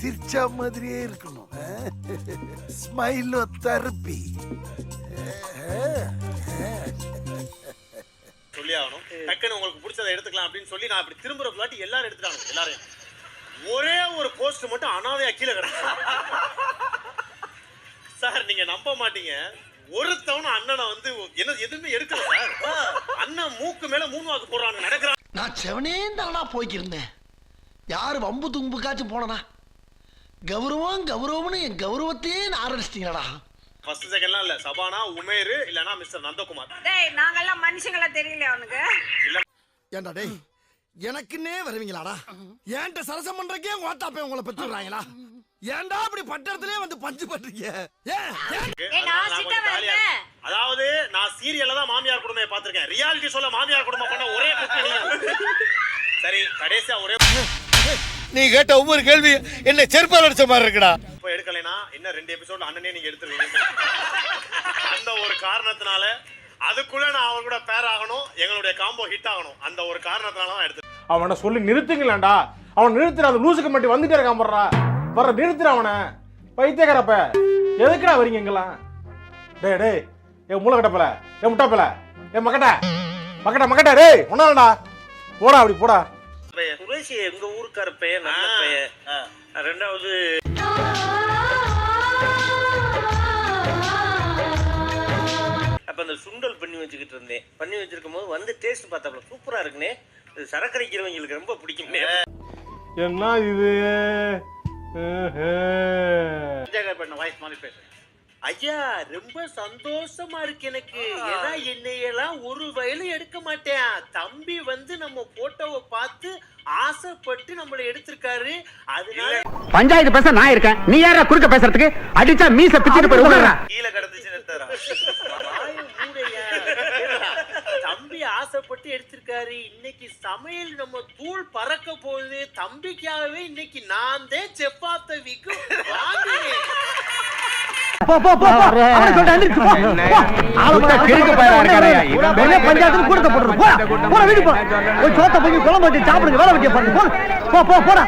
சிரிச்சா மாதிரியே இருக்கணும். Smile therapy. சொல்லி ஆகணும். டக்குன்னு உங்களுக்கு பிடிச்சதை எடுத்துக்கலாம் அப்படின்னு சொல்லி நான் அப்படி திரும்புற பிளாட்டி எல்லாரும் எடுத்துட்டாங்க. எல்லாரும் ஒரே ஒரு போஸ்ட் மட்டும் அனாதையா கீழே கிடக்கு. சார் நீங்க நம்ப மாட்டீங்க, ஒருத்தவனும் அண்ணனை வந்து என்ன எதுவுமே எடுக்கல சார். அண்ணன் மூக்கு மேல 3 வாக்கு போடுறாங்க நடக்கிறான். நான் செவனே தானா போய்க்கிருந்தேன். யாரு வம்பு தும்புக்காச்சும் போனனா? கௌரவம் கௌரவம்னு என் கௌரவத்தையே ஆரம்பிச்சிட்டீங்களா? ஃபர்ஸ்ட் செகண்ட்லாம் இல்ல, சபானா, உமேர் இல்லனா மிஸ்டர் நந்தகுமார். டேய் நாங்கெல்லாம் மனுஷங்களா தெரியல அவனுக்கு. ஏண்டா டேய், எனக்குன்னே வருவீங்களாடா? ஏன்ட்ட சரசம் பண்றக்கே ஓட்டாப்பே உங்களை பெற்றுறாங்களா? ஏன்டா அப்படி பட்டறதுலயே வந்து பஞ்சு பண்றீங்க? அதாவது நான் சீரியல்ல தான் மாமியார் குடும்பத்தை பாத்துர்க்கேன். ரியாலிட்டி ஷோல மாமியார் குடும்பம் பண்ண ஒரே குட்டி நீ. சரி கடைசியா ஒரே நீ கேட்ட ஒவ்வொரு கேள்வி என்ன செருப்பால் அடிச்ச மாதிரி இருக்குடா. இப்ப எடுக்கலைனா இன்னும் 2 எபிசோட் அண்ணனே நீங்க எடுத்துருவீங்க. அந்த ஒரு காரணத்தினால அதுக்குள்ள நான் அவன் கூட பேர் ஆகணும், எங்களுடைய காம்போ ஹிட் ஆகணும். அந்த ஒரு காரணத்தினால தான் எடுத்து. அவனை சொல்லி நிறுத்துங்களேன்டா. அவன் நிறுத்துற அந்த லூசுக்கு மட்டும் வந்துட்டே இருக்கான் போடுறா. வர நிறுத்துற அவனை. பைத்தியக்காரப்ப எதுக்குடா வரீங்க எங்கெல்லாம்? டேய் டேய், ஏ மூளை கட்டப்பல, ஏ முட்டாப்பல, ஏ மக்கட்ட மக்கட்ட மக்கட்ட, டேய் ஒன்னாலடா போடா, அப்படி போடா. சுரேஷ் எங்க ஊருக்கார பையன், நல்ல பையன். ரெண்டாவது அப்ப அந்த சுண்டல் பண்ணி வச்சுக்கிட்டு இருந்தேன். பண்ணி வச்சிருக்கும் போது வந்து டேஸ்ட் பார்த்தாப்ல சூப்பரா இருக்குனே. இது சரக்கரைக்கிறவங்களுக்கு ரொம்ப பிடிக்கும். என்ன இது? வாய்ஸ் மாதிரி பேசுறேன். ஐயா ரொம்ப சந்தோஷமா இருக்கு எனக்கு. ஏன்னா என்னையெல்லாம் ஒரு வயலும் எடுக்க மாட்டேன். தம்பி வந்து நம்ம போட்டோவை பார்த்து ஆசைப்பட்டு நம்மள எடுத்திருக்காரு. அதனால பஞ்சாயத்து பேச நான் இருக்கேன், நீ யாரா குறுக்க பேசுறதுக்கு? அடிச்சா மீச பிச்சிட்டு போயிடுறா. கீழே கடந்துச்சு நிறுத்தறா. தம்பி ஆசைப்பட்டு எடுத்திருக்காரு. இன்னைக்கு சமையல் நம்ம தூள் பறக்க போகுது. தம்பிக்காகவே இன்னைக்கு நான் தான் செஃப் ஆஃப் தி வீக் வாங்குறேன். போ போ போ அவன சொல்ல எந்திரிச்சு போ. ஆளு கிறுக்கு பையனா இருக்கானே. வெளிய பஞ்சாயத்து கூடத போடுற. போடா வீட்டுக்கு போ. ஒரு சோத்த போய் குழம்பு வச்சு சாப்பிடுங்க. வேலை வெட்டிய பாருங்க. போ போ போடா.